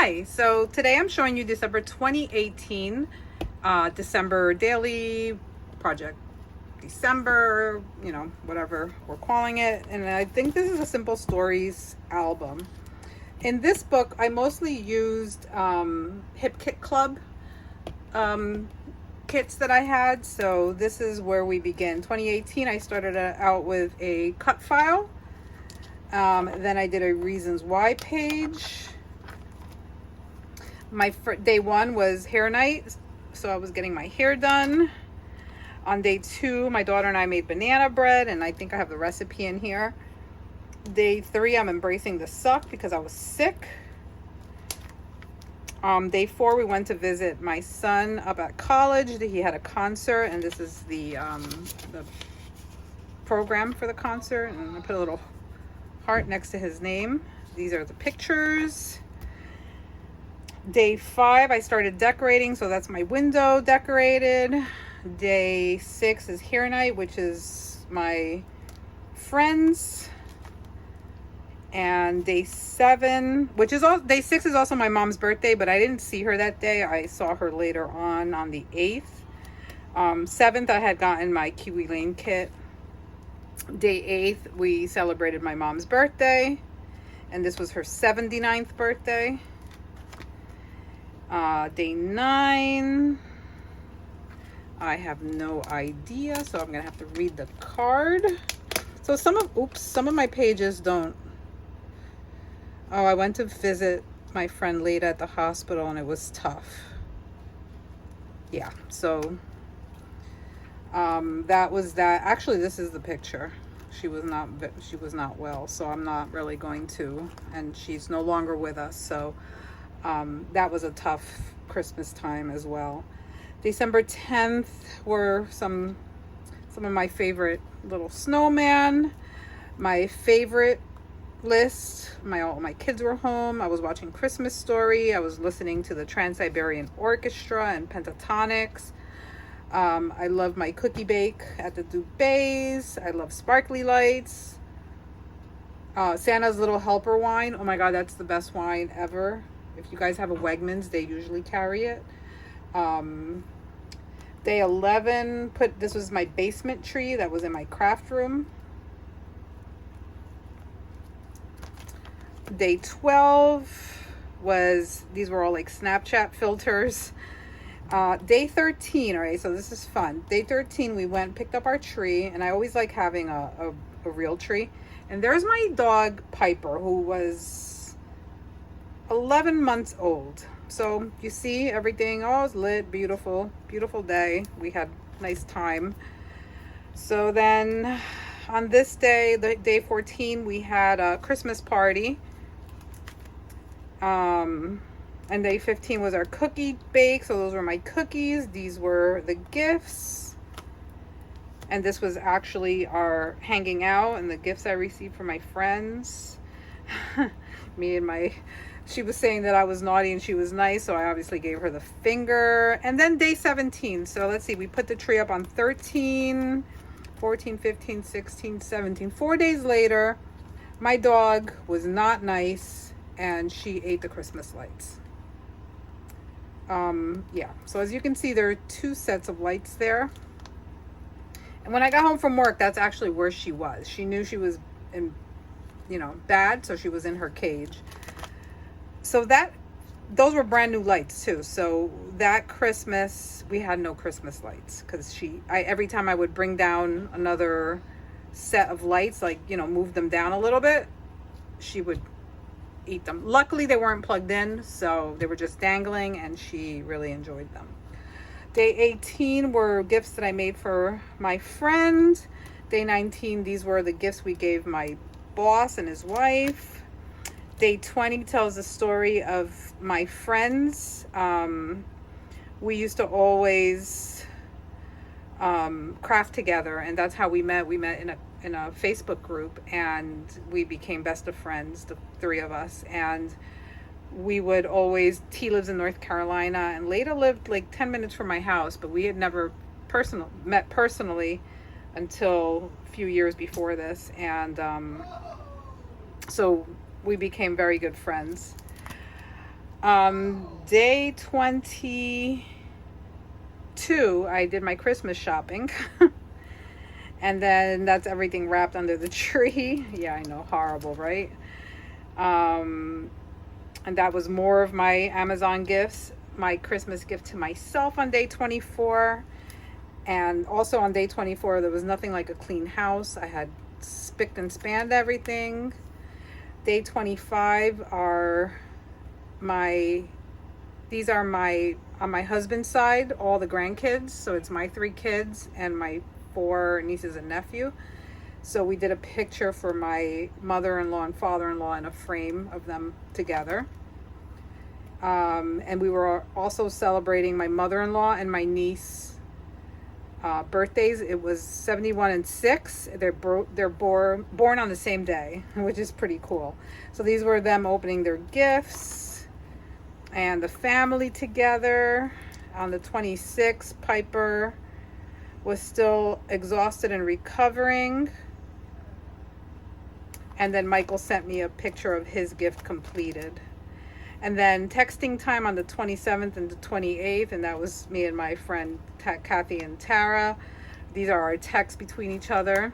Hi, so today I'm showing you December 2018, December daily project, December, whatever we're calling it. And I think this is a Simple Stories album. In this book, I mostly used Hip Kit Club kits that I had. So this is where we begin. 2018, I started out with a cut file. Then I did a reasons why page. My day one was hair night, so I was getting my hair done. On day two, my daughter and I made banana bread, and I think I have the recipe in here. Day three, I'm embracing the suck because I was sick. Day four, we went to visit my son up at college. He had a concert, and this is the program for the concert, and I put a little heart next to his name. These are the pictures. Day five, I started decorating, so that's my window decorated. Day six is hair night, which is my friends. And day seven, day six is also my mom's birthday, but I didn't see her that day. I saw her later on the 8th. 7th, I had gotten my Kiwi Lane kit. Day 8th, we celebrated my mom's birthday, and this was her 79th birthday. Day 9, I have no idea, so I'm gonna have to read the card. So some of my pages don't. Oh, I went to visit my friend Leda at the hospital, and it was tough. Yeah, so that was that. Actually, this is the picture. She was not well, so I'm not really going to, and she's no longer with us, so that was a tough Christmas time as well. December 10th were some of my favorite little snowman. My favorite list, all my kids were home. I was watching Christmas Story. I was listening to the Trans-Siberian Orchestra and Pentatonics. I love my cookie bake at the Dubais. I love sparkly lights. Santa's Little Helper wine. Oh my God, that's the best wine ever. If you guys have a Wegmans, they usually carry it. Day 11, this was my basement tree that was in my craft room. Day 12 these were all like Snapchat filters. Day 13, all right, so this is fun. Day 13, we picked up our tree, and I always like having a real tree. And there's my dog, Piper, who was 11 months old. So you see everything, it's lit, beautiful day. We had a nice time. So then on this day, day 14, we had a Christmas party. And day 15 was our cookie bake. So those were my cookies. These were the gifts. And this was actually our hanging out and the gifts I received from my friends. She was saying that I was naughty and she was nice, so I obviously gave her the finger. And then day 17. So let's see, we put the tree up on 13, 14, 15, 16, 17. 4 days later, my dog was not nice and she ate the Christmas lights. Yeah, so as you can see, there are 2 sets of lights there. And when I got home from work, that's actually where she was. She knew she was bad, so she was in her cage. So those were brand new lights too. So that Christmas, we had no Christmas lights because every time I would bring down another set of lights, move them down a little bit, she would eat them. Luckily, they weren't plugged in, so they were just dangling, and she really enjoyed them. Day 18 were gifts that I made for my friend. Day 19, these were the gifts we gave my boss and his wife. Day 20 tells the story of my friends. We used to always craft together, and that's how we met. We met in a Facebook group, and we became best of friends, the 3 of us. And we would always, T lives in North Carolina, and Leda lived like 10 minutes from my house, but we had never met personally until a few years before this. And so we became very good friends. Day 22, I did my Christmas shopping. And then that's everything wrapped under the tree. Yeah, I know, horrible, right? And that was more of my Amazon gifts. My Christmas gift to myself on day 24. And also on day 24, there was nothing like a clean house. I had spicked and spanned everything. Day 25 are these are on my husband's side, all the grandkids. So it's my 3 kids and my 4 nieces and nephew. So we did a picture for my mother-in-law and father-in-law in a frame of them together. And we were also celebrating my mother-in-law and my niece birthdays. It was 71 and 6. They're born on the same day, which is pretty cool. So these were them opening their gifts and the family together. On the 26th, Piper was still exhausted and recovering. And then Michael sent me a picture of his gift completed. And then texting time on the 27th and the 28th, and that was me and my friend Kathy and Tara. These are our texts between each other.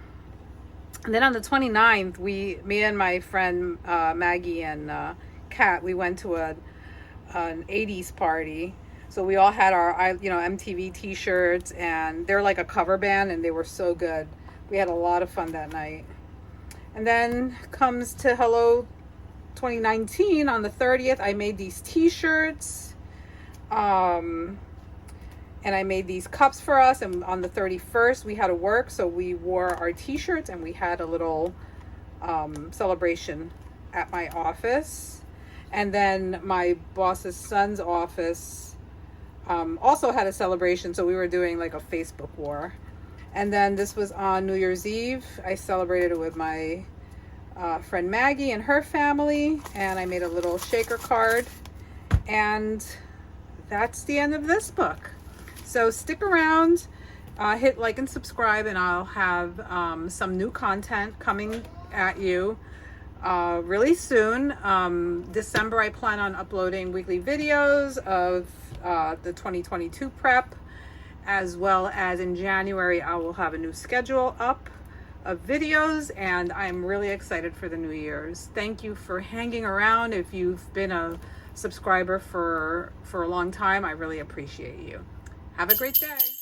And then on the 29th, me and my friend Maggie and Kat, we went to an 80s party. So we all had our MTV t-shirts, and they're like a cover band, and they were so good. We had a lot of fun that night. And then comes to Hello 2019 on the 30th. I made these t-shirts, and I made these cups for us. And on the 31st, we had to work, so we wore our t-shirts, and we had a little celebration at my office. And then my boss's son's office also had a celebration, so we were doing like a Facebook war. And then this was on New Year's Eve. I celebrated it with my friend Maggie and her family, and I made a little shaker card. And that's the end of this book. So stick around, hit like and subscribe, and I'll have some new content coming at you really soon. December, I plan on uploading weekly videos of the 2022 prep, as well as in January I will have a new schedule up of videos, and I'm really excited for the New Year's. Thank you for hanging around. If you've been a subscriber for a long time, I really appreciate you. Have a great day.